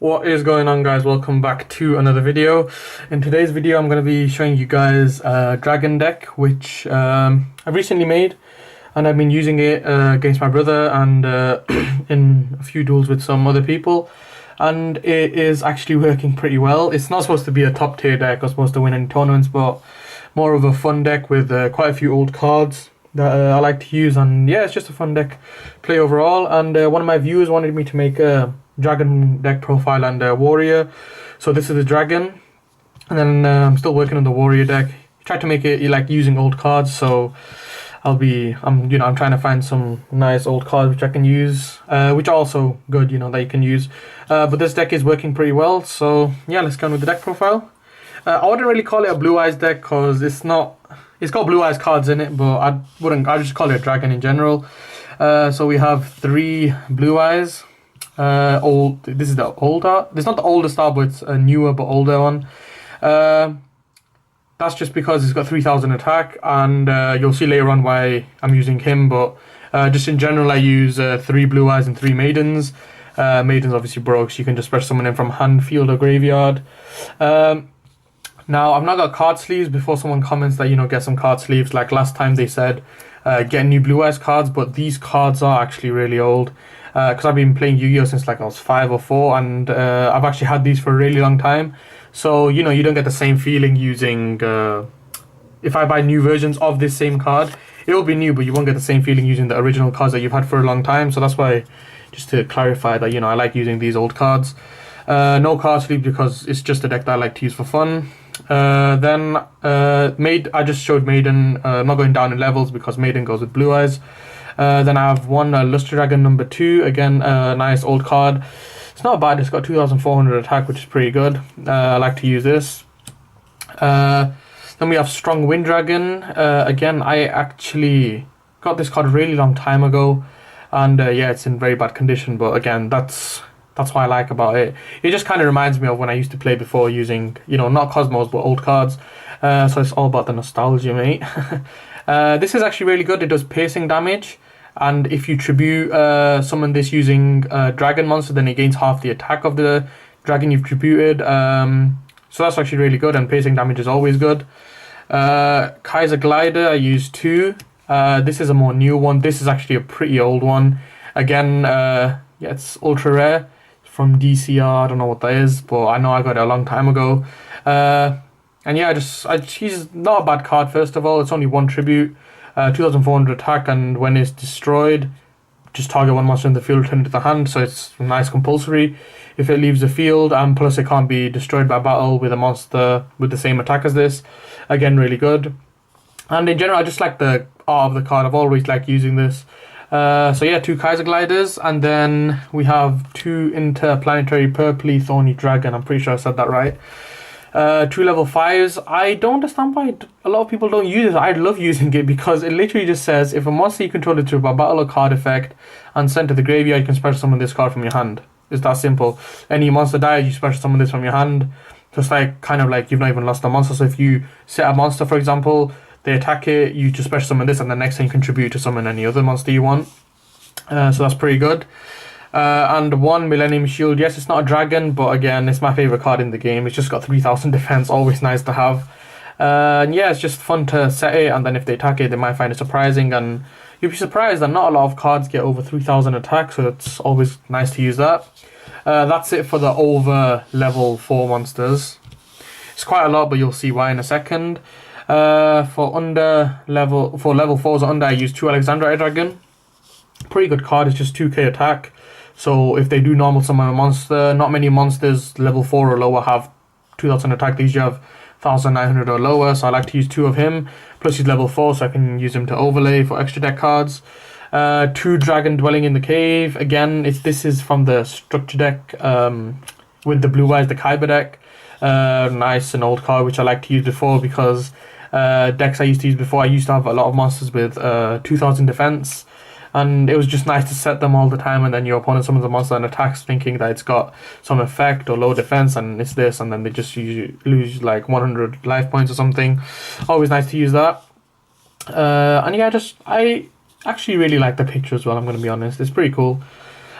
What is going on, guys? Welcome back to another video. In today's video I'm going to be showing you guys a dragon deck which I've recently made, and I've been using it against my brother and in a few duels with some other people, and it is actually working pretty well. It's not supposed to be a top tier deck or supposed to win any tournaments, but more of a fun deck with quite a few old cards that I like to use, and yeah, it's just a fun deck play overall. And one of my viewers wanted me to make a dragon deck profile and a warrior, so this is the dragon, and then I'm still working on the warrior deck. Tried to make it like using old cards, so I'm trying to find some nice old cards which I can use, which are also good, that you can use. But this deck is working pretty well, so yeah, let's go on with the deck profile. I wouldn't really call it a blue eyes deck because it's got blue eyes cards in it, but I'd just call it a dragon in general. So we have 3 blue eyes. This is the older. It's not the older style, but it's a newer but older one. That's just because it's got 3000 attack, and you'll see later on why I'm using him. But just in general, I use 3 blue eyes and 3 maidens. Maidens obviously broke, so you can just special summon in from hand, field, or graveyard. Now, I've not got card sleeves. Before someone comments that, get some card sleeves, like last time they said get new blue eyes cards, but these cards are actually really old. Because I've been playing Yu-Gi-Oh since like I was 5 or 4, and I've actually had these for a really long time. So, you don't get the same feeling using, if I buy new versions of this same card, it will be new, but you won't get the same feeling using the original cards that you've had for a long time. So that's why, just to clarify that, I like using these old cards. No card sleeve because it's just a deck that I like to use for fun. I just showed Maiden. I'm not going down in levels because Maiden goes with blue eyes. Then I have one Luster Dragon number 2. Again, a nice old card. It's not bad. It's got 2400 attack, which is pretty good. I like to use this. Then we have Strong Wind Dragon. Again, I actually got this card a really long time ago, and yeah, it's in very bad condition. But again, that's what I like about it. It just kind of reminds me of when I used to play before using, not Cosmos, but old cards. So it's all about the nostalgia, mate. This is actually really good. It does piercing damage, and if you tribute summon this using dragon monster, then it gains half the attack of the dragon you've tributed. So that's actually really good, and piercing damage is always good. Kaiser Glider, I use 2. This is a more new one. This is actually a pretty old one. Again, yeah, it's ultra rare. From DCR, I don't know what that is, but I know I got it a long time ago. And yeah, he's not a bad card. First of all, it's only 1 tribute, 2400 attack, and when it's destroyed, just target 1 monster in the field, return it to the hand. So it's nice compulsory if it leaves the field, and plus it can't be destroyed by battle with a monster with the same attack as this. Again, really good. And in general, I just like the art of the card. I've always liked using this. So yeah, 2 Kaiser Gliders, and then we have 2 Interplanetary Purpley Thorny Dragon. I'm pretty sure I said that right. 2 level 5s. I don't understand why a lot of people don't use it. I love using it because it literally just says, if a monster you control is triggered by battle or card effect and sent to the graveyard, you can special summon this card from your hand. It's that simple. Any monster dies, you special summon this from your hand. Just kind of like you've not even lost a monster. So if you set a monster, for example, they attack it, you just special summon this, and the next thing contribute to summon any other monster you want. So that's pretty good. And 1 Millennium Shield. Yes, it's not a dragon, but again, it's my favorite card in the game. It's just got 3000 defense, always nice to have. And yeah, it's just fun to set it, and then if they attack it, they might find it surprising, and you'll be surprised that not a lot of cards get over 3000 attack, so it's always nice to use that. That's it for the over level 4 monsters. It's quite a lot, but you'll see why in a second. For level 4s or under, I use 2 Alexandrite Dragon. Pretty good card. It's just 2k attack. So if they do normal summon a monster, not many monsters level 4 or lower have 2000 attack. These you have 1900 or lower, so I like to use 2 of him. Plus he's level 4, so I can use him to overlay for extra deck cards. 2 Dragon Dwelling in the Cave. Again, this is from the structure deck with the blue eyes, the Kyber deck. Nice and old card, which I like to use before because decks I used to use before, I used to have a lot of monsters with 2000 defense, and it was just nice to set them all the time, and then your opponent summons a monster and attacks thinking that it's got some effect or low defense, and it's this, and then they just lose like 100 life points or something. Always nice to use that. And yeah, I actually really like the picture as well, I'm going to be honest. It's pretty cool.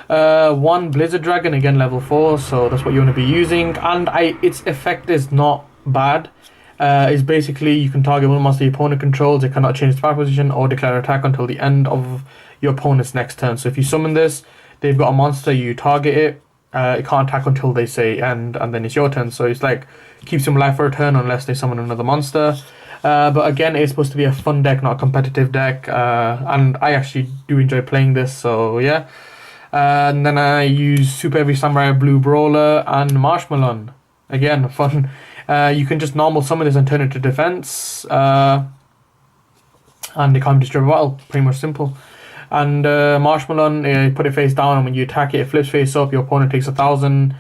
One Blizzard Dragon, again level 4, so that's what you want to be using. And its effect is not bad. It's basically you can target one monster your opponent controls, it cannot change its power position or declare attack until the end of your opponent's next turn. So if you summon this, they've got a monster, you target it, it can't attack until they say end, and then it's your turn. So it's like keeps them alive for a turn unless they summon another monster. But again, it's supposed to be a fun deck, not a competitive deck, and I actually do enjoy playing this, so yeah. And then I use Super Heavy Samurai Blue Brawler and Marshmallow. Again, fun. You can just normal summon this and turn it to defense, and they can't destroy battle. Pretty much simple. And Marshmallow, put it face down, and when you attack it, it flips face up. Your opponent takes 1,000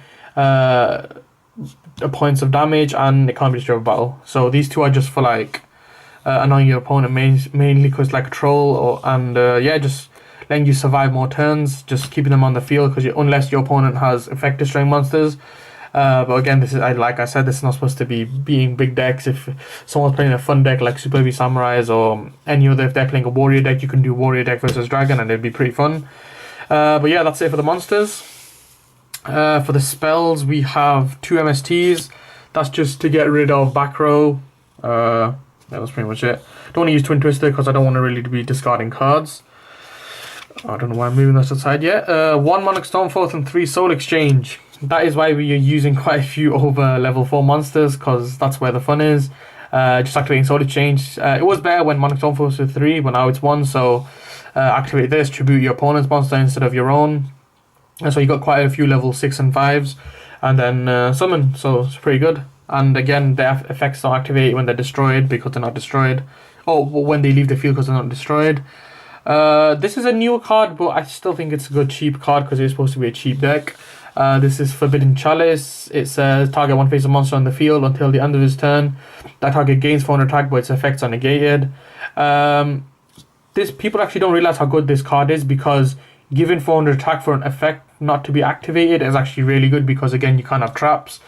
points of damage, and it can't be destroyed battle. So these two are just for like annoying your opponent, mainly because like a troll, and yeah, just letting you survive more turns, just keeping them on the field, because unless your opponent has effect destroying monsters. But again, this is like I said, this is not supposed to be being big decks. If someone's playing a fun deck like Super Heavy Samurais or any other, if they're playing a warrior deck, you can do warrior deck versus dragon, and it'd be pretty fun. But yeah, that's it for the monsters. For the spells, we have 2 MSTs. That's just to get rid of back row. That was pretty much it. Don't want to use Twin Twister because I don't want to really be discarding cards. I don't know why I'm moving that aside yet. 1 Monarch Stormforth and 3 Soul Exchange. That is why we are using quite a few over level 4 monsters, because that's where the fun is. Just activating Soul Exchange. It was better when Monarch Stormforth was 3, but now it's 1, so activate this, tribute your opponent's monster instead of your own. And so you got quite a few level 6 and 5s, and then summon, so it's pretty good. And again, the effects don't activate when they're destroyed because they're not destroyed. Oh, when they leave the field because they're not destroyed. This is a newer card, but I still think it's a good cheap card because it's supposed to be a cheap deck. This is Forbidden Chalice. It says target one face of monster on the field until the end of his turn. That target gains 400 attack, but its effects are negated. People actually don't realize how good this card is, because giving 400 attack for an effect not to be activated is actually really good, because again, you can't have traps.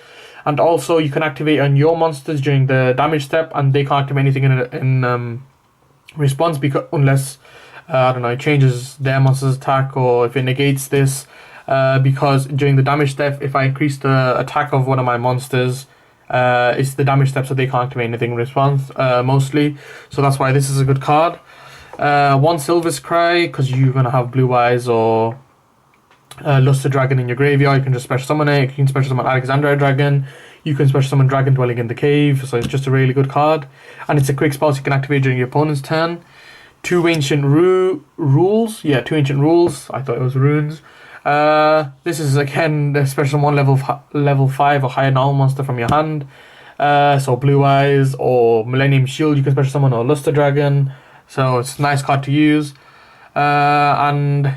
And also you can activate on your monsters during the damage step, and they can't activate anything in response, because unless I don't know, it changes their monster's attack, or if it negates this. Because during the damage step, if I increase the attack of one of my monsters, it's the damage step, so they can't activate anything in response, mostly. So that's why this is a good card. 1 Silver Scry, because you're going to have Blue Eyes or Luster Dragon in your graveyard. You can just special summon it. You can special summon Alexandria Dragon. You can special summon Dragon Dwelling in the Cave. So it's just a really good card. And it's a quick spell, so you can activate during your opponent's turn. 2 Ancient Rules. Yeah, 2 Ancient Rules. I thought it was runes. This is again the special one level 5 or higher normal monster from your hand. So Blue Eyes or Millennium Shield, you can special summon, or Luster Dragon. So it's a nice card to use. And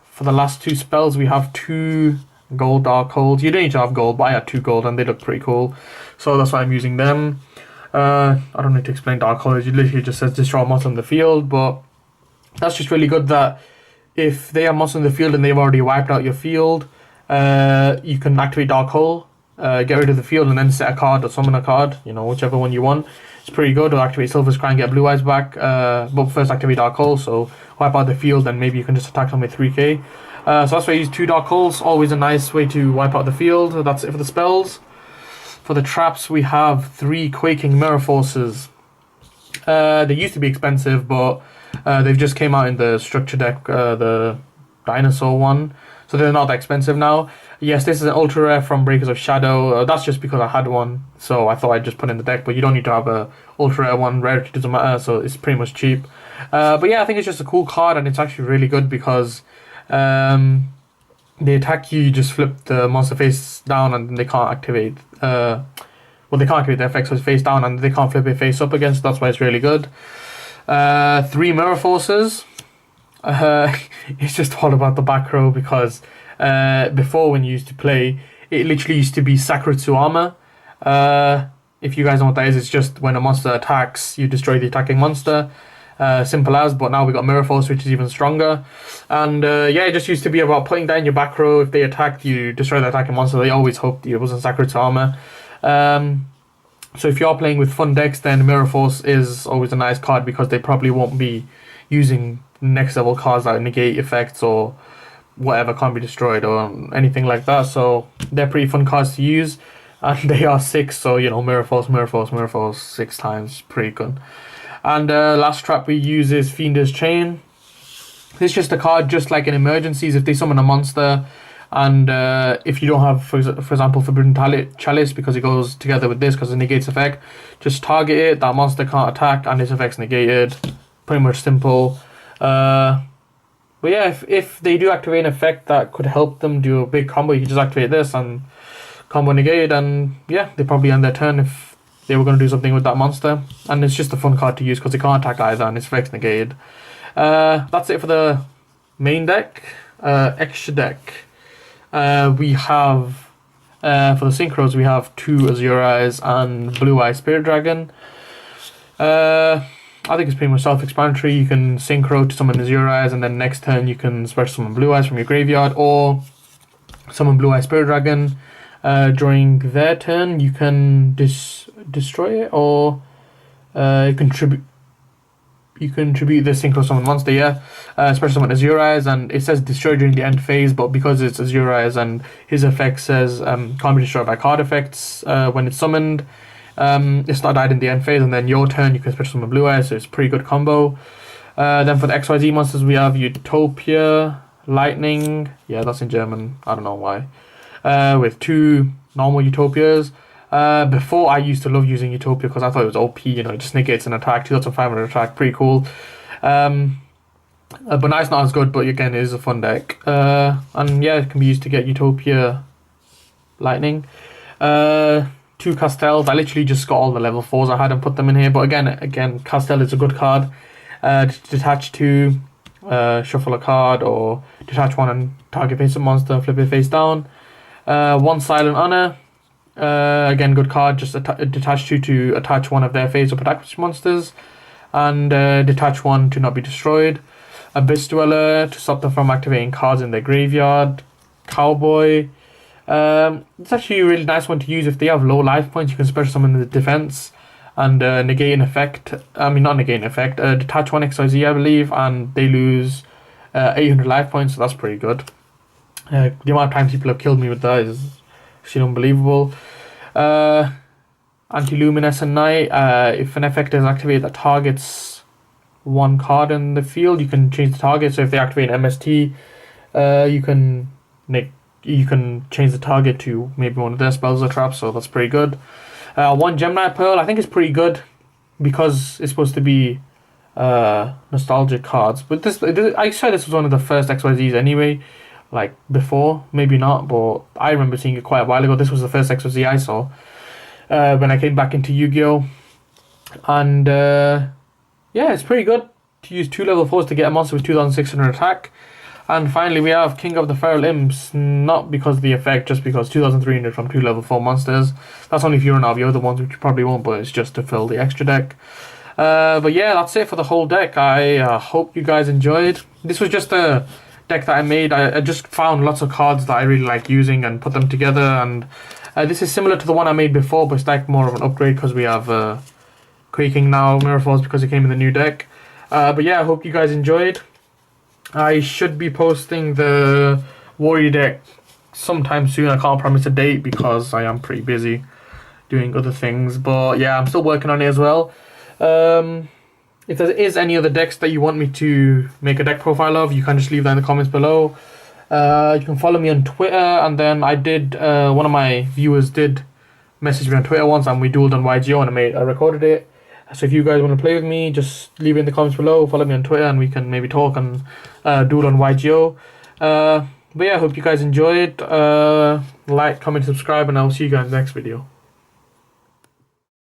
for the last 2 spells, we have 2 gold Darkholds. You don't need to have gold, but I had 2 gold and they look pretty cool. So that's why I'm using them. I don't need to explain Darkholds. It literally just says destroy a monster on the field, but that's just really good that if they have monsters in the field and they've already wiped out your field, you can activate Darkhold, get rid of the field, and then set a card or summon a card, whichever one you want. It's pretty good. Or activate Silver Scry and get Blue Eyes back, but first activate Darkhold, so wipe out the field, and maybe you can just attack them with 3k. So that's why I use 2 Darkholds, always a nice way to wipe out the field. That's it for the spells. For the traps, we have 3 Quaking Mirror Forces. They used to be expensive, but they've just came out in the structure deck, the dinosaur one, so they're not that expensive now. Yes, this is an ultra rare from Breakers of Shadow. That's just because I had one, so I thought I'd just put in the deck, but you don't need to have a ultra rare one. Rarity doesn't matter, so it's pretty much cheap. But yeah, I think it's just a cool card, and it's actually really good because they attack you, just flip the monster face down, and they can't activate they can't activate the effects, so it's face down, and they can't flip it face up again, so that's why it's really good. 3 Mirror Forces. It's just all about the back row, because before, when you used to play, it literally used to be Sakuretsu Armor. If you guys know what that is, it's just when a monster attacks, you destroy the attacking monster. Simple as, but now we got Mirror Force, which is even stronger. And yeah, it just used to be about putting down your back row. If they attacked you, destroy the attacking monster. They always hoped it wasn't Sakuretsu Armor. So if you're playing with fun decks, then Mirror Force is always a nice card, because they probably won't be using next level cards that negate effects or whatever can't be destroyed or anything like that. So they're pretty fun cards to use, and they are 6. So you know, Mirror Force, Mirror Force, Mirror Force 6 times, pretty good. And last trap we use is Fiendish Chain. This is just a card, just like in emergencies, if they summon a monster, and if you don't have, for example, Forbidden Chalice, because it goes together with this, because it negates effect, just target it, that monster can't attack, and its effect's negated. Pretty much simple. But yeah, if they do activate an effect that could help them do a big combo, you can just activate this and combo negated, and yeah, they probably end their turn if they were going to do something with that monster. And it's just a fun card to use because it can't attack either, and its effect's negated. That's it for the main deck. Extra deck. We have, for the synchros, we have 2 Azure Eyes and Blue Eye Spirit Dragon. I think it's pretty much self-explanatory. You can synchro to summon Azure Eyes, and then next turn you can special summon Blue Eyes from your graveyard, or summon Blue Eye Spirit Dragon. During their turn, you can destroy it, or you contribute this synchro summon monster, yeah. Special summon Azure Eyes, and it says destroy during the end phase, but because it's Azure Eyes and his effect says can't be destroyed by card effects when it's summoned, it's not died in the end phase, and then your turn you can special summon Blue Eyes, so it's a pretty good combo. Then for the XYZ monsters we have Utopia, Lightning, yeah, that's in German, I don't know why, with 2 normal Utopias. Before I used to love using Utopia because I thought it was OP, you know, it just negates an attack, 2500 attack, pretty cool. But now it's not as good, but again, it is a fun deck. And yeah, it can be used to get Utopia Lightning. 2 Castels, I literally just got all the level 4s I had and put them in here, but again, Castel is a good card. Detach 2, shuffle a card, or detach 1 and target face a monster, flip it face down. 1 Silent Honor. Again, good card, just detach 2 to attach 1 of their face up attack monsters, and detach 1 to not be destroyed. Abyss Dweller to stop them from activating cards in their graveyard. Cowboy. It's actually a really nice one to use if they have low life points. You can special summon the defense and negate an effect. Not negate an effect. Detach 1 XYZ, I believe, and they lose 800 life points, so that's pretty good. The amount of times people have killed me with that is actually unbelievable. Anti-Luminescent Knight. If an effect is activated that targets 1 card in the field, you can change the target. So if they activate an MST, you can change the target to maybe one of their spells or traps, so that's pretty good. 1 Gemini Pearl, I think it's pretty good because it's supposed to be nostalgic cards. But I said this was one of the first XYZs anyway, like before, maybe not, but I remember seeing it quite a while ago. This was the first XYZ I saw when I came back into Yu-Gi-Oh! And yeah, it's pretty good to use 2 level 4s to get a monster with 2600 attack. And finally we have King of the Feral Imps, not because of the effect, just because 2300 from 2 level 4 monsters. That's only if you run out of the other ones, which you probably won't, but it's just to fill the extra deck. But yeah, that's it for the whole deck. I hope you guys enjoyed. This was just a deck that I made. I just found lots of cards that I really like using and put them together, and this is similar to the one I made before, but it's like more of an upgrade because we have Quaking now, Mirror Force, because it came in the new deck. But yeah, I hope you guys enjoyed. I should be posting the Warrior deck sometime soon. I can't promise a date because I am pretty busy doing other things, but yeah, I'm still working on it as well. If there is any other decks that you want me to make a deck profile of, you can just leave that in the comments below. You can follow me on Twitter, and then I did, one of my viewers did message me on Twitter once, and we dueled on YGO, and I recorded it. So if you guys want to play with me, just leave it in the comments below, follow me on Twitter, and we can maybe talk and duel on YGO. But yeah, I hope you guys enjoyed. Like, comment, subscribe, and I'll see you guys in the next video.